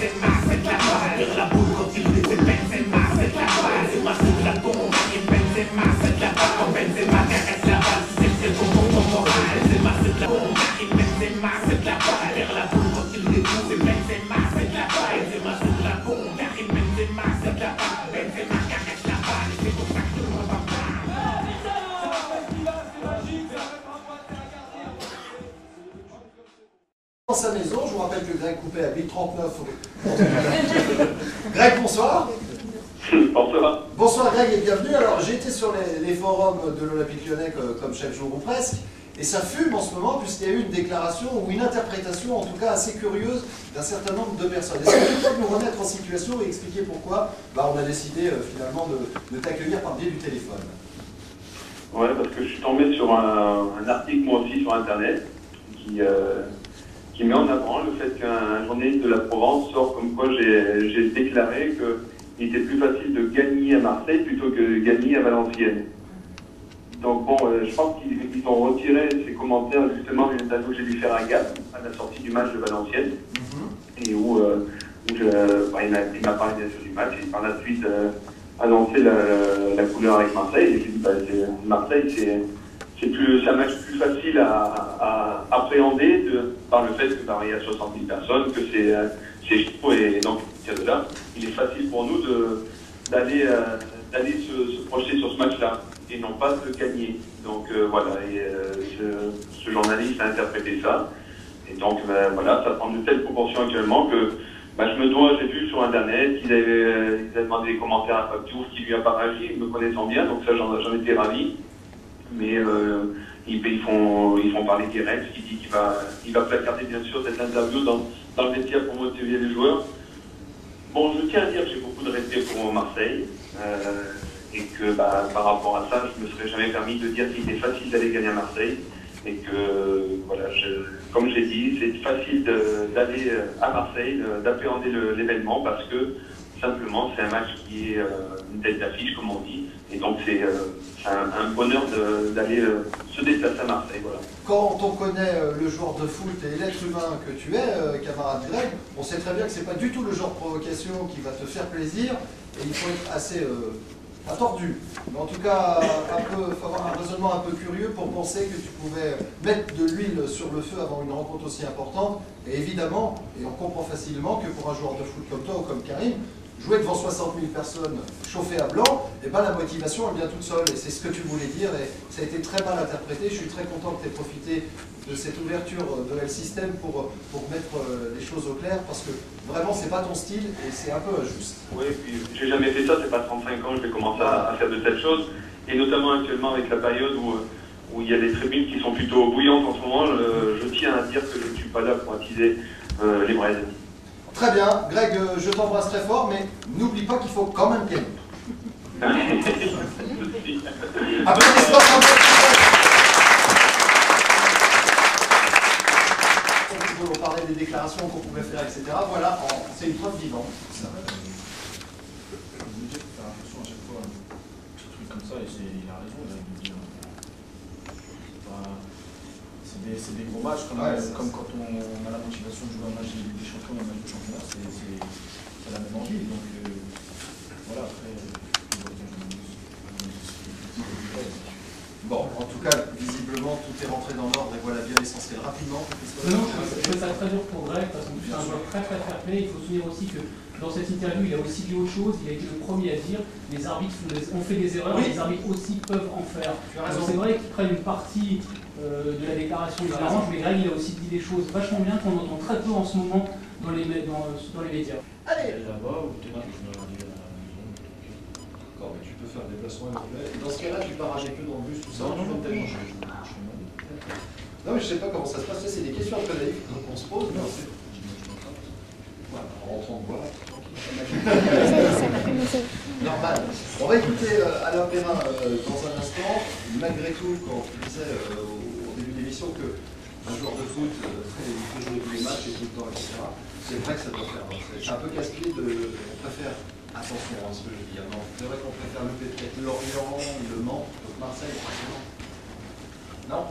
Benzema, c'est la balle. Tire la boule quand il dit c'est Benzema, c'est la balle. C'est moi c'est la bombe, Karim Benzema, c'est la balle. Quand Benzema caresse la balle, c'est le bon moral. Benzema, c'est la bombe, Karim Benzema, c'est la balle. Tire la boule quand il dit c'est Benzema, c'est la balle. Benzema, c'est la bombe, Karim Benzema, c'est la balle. Benzema caresse la balle, c'est pour ça que tout le monde en parle. Dans sa maison, je vous rappelle que Greg Coupet habite 39. Greg, bonsoir. Bonsoir. Bonsoir Greg et bienvenue. Alors j'ai été sur les forums de l'Olympique Lyonnais comme chaque jour ou presque, et ça fume en ce moment puisqu'il y a eu une déclaration ou une interprétation en tout cas assez curieuse d'un certain nombre de personnes. Est-ce que tu peux nous remettre en situation et expliquer pourquoi on a décidé finalement de t'accueillir par le biais du téléphone? Ouais, parce que je suis tombé sur un article moi aussi sur internet qui met en avant le fait qu'un journaliste de la Provence sort comme quoi j'ai déclaré qu'il était plus facile de gagner à Marseille plutôt que de gagner à Valenciennes. Donc bon, je pense qu'ils ont retiré ces commentaires justement d'une interview que j'ai dû faire à Gap à la sortie du match de Valenciennes, et où il m'a parlé bien sûr du match et par la suite annoncé la couleur avec Marseille. Et j'ai dit Marseille c'est un match plus facile à appréhender par le fait que il y a 70 personnes, que c'est chaud, et donc de là, il est facile pour nous d'aller se projeter sur ce match-là et non pas de gagner. Donc voilà, ce journaliste a interprété ça, et donc voilà, ça prend de telles proportions actuellement que j'ai vu sur internet qu'ils avaient demandé des commentaires à Fabiouf qui lui a pas réagi, me connaissant bien, donc ça j'en étais ravi. Mais ils font parler direct, qui dit qu'il va placarder bien sûr cette interview dans le vestiaire pour motiver les joueurs. Bon, je tiens à dire que j'ai beaucoup de respect pour Marseille, et que par rapport à ça, je ne me serais jamais permis de dire qu'il était facile d'aller gagner à Marseille, et que voilà, comme j'ai dit, c'est facile d'aller à Marseille, d'appréhender l'événement, parce que simplement c'est un match qui est une tête d'affiche comme on dit, et donc c'est un bonheur d'aller se déplacer à Marseille. Voilà. Quand on connaît le joueur de foot et l'être humain que tu es, camarade Greg, on sait très bien que c'est pas du tout le genre de provocation qui va te faire plaisir, et il faut être assez attordu. Mais en tout cas, il faut avoir un raisonnement un peu curieux pour penser que tu pouvais mettre de l'huile sur le feu avant une rencontre aussi importante. Et évidemment, et on comprend facilement que pour un joueur de foot comme toi ou comme Karim, jouer devant 60 000 personnes chauffées à blanc, et la motivation elle vient toute seule, et c'est ce que tu voulais dire, et ça a été très mal interprété. Je suis très content que tu aies profité de cette ouverture de L-System pour mettre les choses au clair, parce que vraiment c'est pas ton style, et c'est un peu injuste. Oui, puis j'ai jamais fait ça, c'est pas 35 ans que je vais commencer à faire de telles choses, et notamment actuellement avec la période où il y a des tribunes qui sont plutôt bouillantes en ce moment, je tiens à dire que je ne suis pas là pour attiser les braises. Très bien, Greg, je t'embrasse très fort, mais n'oublie pas qu'il faut quand même gagner. Applaudissements pour on parlait des déclarations qu'on pouvait faire, etc. Voilà, c'est une preuve vivante. Je me dis faut faire attention à chaque fois à un petit truc comme ça, et il a raison, Greg, de dire. C'est des gros matchs, comme quand on a la motivation de jouer un match des champions, un match de championnat, c'est la même envie. Donc voilà, après, bon, en tout cas, visiblement, tout est rentré dans l'ordre, et voilà bien l'essentiel. Rapidement, non, je trouve ça très dur pour Greg, parce qu'on fait un joueur très fair play. Il faut se souvenir aussi que dans cette interview, il a aussi dit autre chose. Il a été le premier à dire les arbitres ont fait des erreurs, oui. Les arbitres aussi peuvent en faire. C'est vrai qu'ils prennent une partie de la déclaration des arranges, mais Greg il a aussi dit des choses vachement bien qu'on entend très peu en ce moment dans les médias. Allez, là-bas, ou peut-être que je vais arriver à la maison. d'accord, mais tu peux faire des déplacements et dans ce cas-là, tu pars avec eux dans le bus, tout ça. Non, mais je sais pas comment ça se passe, c'est des questions un peu naïves qu'on se pose. Voilà, en rentrant de boire. Normal. On va écouter Alain Perrin dans un instant. Malgré tout, quand tu disais au début de l'émission qu'un joueur de foot, il peut jouer tous les matchs et tout le temps, etc., c'est vrai que ça doit faire. C'est un peu casse-pied on préfère, attention à ce que je dis, non, c'est vrai qu'on préfère le peut-être Lorient, Le Mans, Marseille, forcément. Non?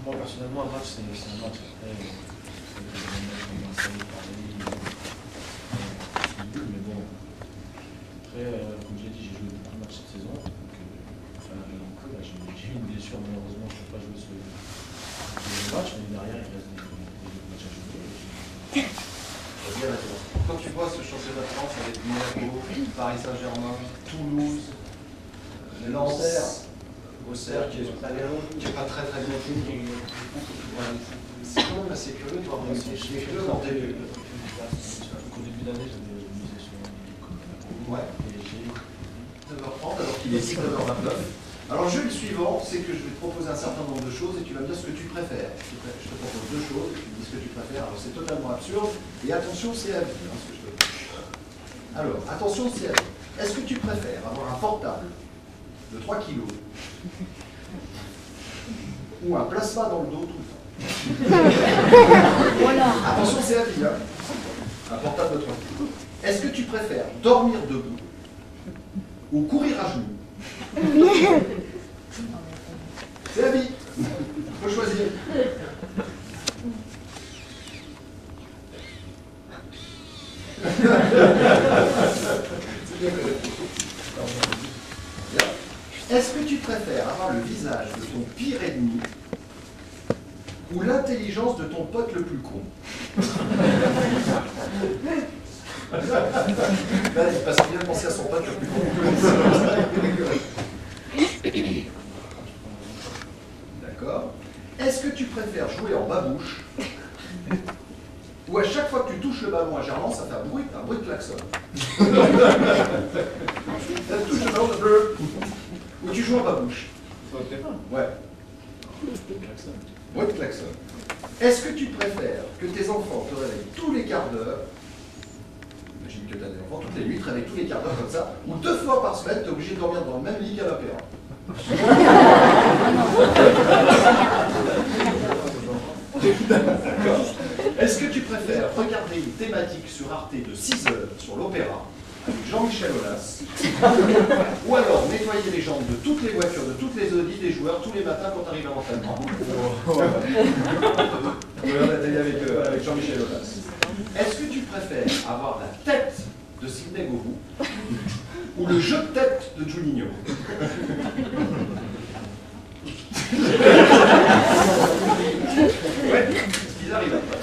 Moi, personnellement, un match, c'est un match. Après, bien d'accord. Quand tu vois ce championnat de France avec Monaco, Paris Saint-Germain, Toulouse, Lens, Auxerre, qui est pas très très bien. C'est quand même assez curieux de voir ces clubs en début. Au début d'année, j'avais misé sur Ouais. 9h30 alors qu'il est 19h29. Alors le jeu suivant, c'est que je vais te proposer un certain nombre de choses et tu vas me dire ce que tu préfères. Je te propose deux choses et tu me dis ce que tu préfères. Alors c'est totalement absurde. Et attention, c'est à vie, ce que je te propose. Alors, attention, c'est à vie. Est-ce que tu préfères avoir un portable de 3 kilos ou un plasma dans le dos tout le temps? Attention, c'est à vie, hein. Un portable de 3 kilos. Est-ce que tu préfères dormir debout ou courir à genoux? C'est la vie. Il faut choisir. Est-ce que tu préfères avoir le visage de ton pire ennemi ou l'intelligence de ton pote le plus con? Là, il passe bien de penser à son pote le plus con. D'accord. Est-ce que tu préfères jouer en babouche ou à chaque fois que tu touches le ballon à Gerland, ça fait un bruit de klaxon? Tu touches le ballon de bleu ou tu joues en babouche? Ouais. Bruit de klaxon. Est-ce que tu préfères que tes enfants te réveillent tous les quarts d'heure? Imagine que tu as des enfants toutes les nuits, te réveillent tous les quarts d'heure comme ça, ou 2 fois par semaine, tu es obligé de dormir dans le même lit qu'à l'opéra? D'accord. Est-ce que tu préfères regarder une thématique sur Arte de 6 heures sur l'opéra avec Jean-Michel Aulas, ou alors nettoyer les jambes de toutes les voitures, de toutes les Audi des joueurs tous les matins quand tu arrives à l'entraînement? Avec Jean-Michel Aulas. Est-ce que tu préfères avoir la tête de Sidney Govou ou le jeu de tête de Juninho? Ouais, ils arrivent après.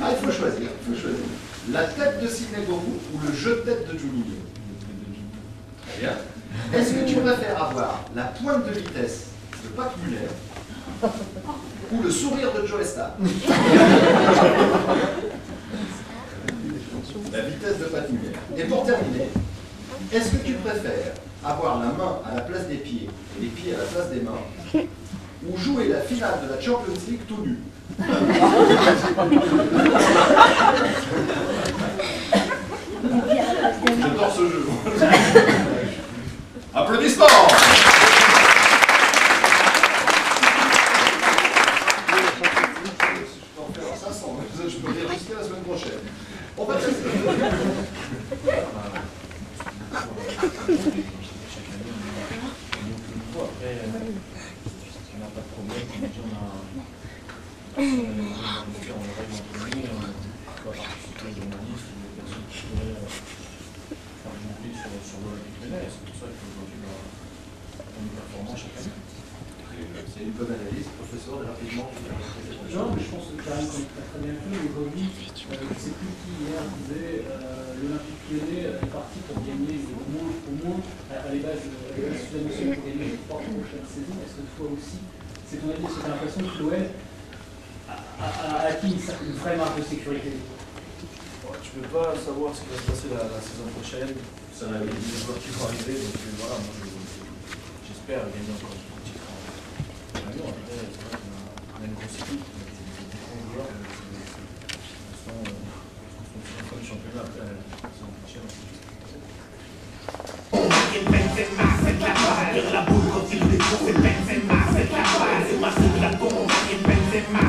Ah, il faut choisir, La tête de Sidney Govou ou le jeu de tête de Juninho? Très bien. Est-ce que tu préfères avoir la pointe de vitesse de Pat Muller ou le sourire de Joe Star? La vitesse de Pat Muller. Et pour terminer, est-ce que tu préfères avoir la main à la place des pieds et les pieds à la place des mains, ou jouer la finale de la Champions League tout nu? J'adore ce jeu. Applaudissements. Je peux en faire 500, je peux faire jusqu'à la semaine prochaine. On va tester. On n'a pas de problème, on a on participer aux journalistes ou aux personnes qui pourraient faire du bruit sur l'Olympique Lyonnais. C'est pour ça qu'aujourd'hui, on est performant chaque année. C'est une bonne analyse, professeur, rapidement. Non, mais je pense que Karim, comme tu as très bien fait, aujourd'hui, je ne sais plus qui hier disait l'Olympique Lyonnais est parti pour gagner au moins à l'ébase sud-américaine pour gagner les 3 prochaines saisons. Est-ce que toi aussi, c'est ton avis, est-ce que tu as l'impression que l'OL a acquis une vraie marge de sécurité? Tu ne peux pas savoir ce qui va se passer la saison prochaine. Ça va être des joueurs qui vont arriver. Donc voilà, moi j'espère gagner encore un titre en Lyon. Après, c'est vrai qu'on a une grosse équipe. Des grands joueurs. Pour l'instant, on fait le championnat après la saison prochaine. Benzema, c'est la balle. La boule quand il défonce, c'est Benzema, c'est la balle. C'est ma seule la bombe. Benzema.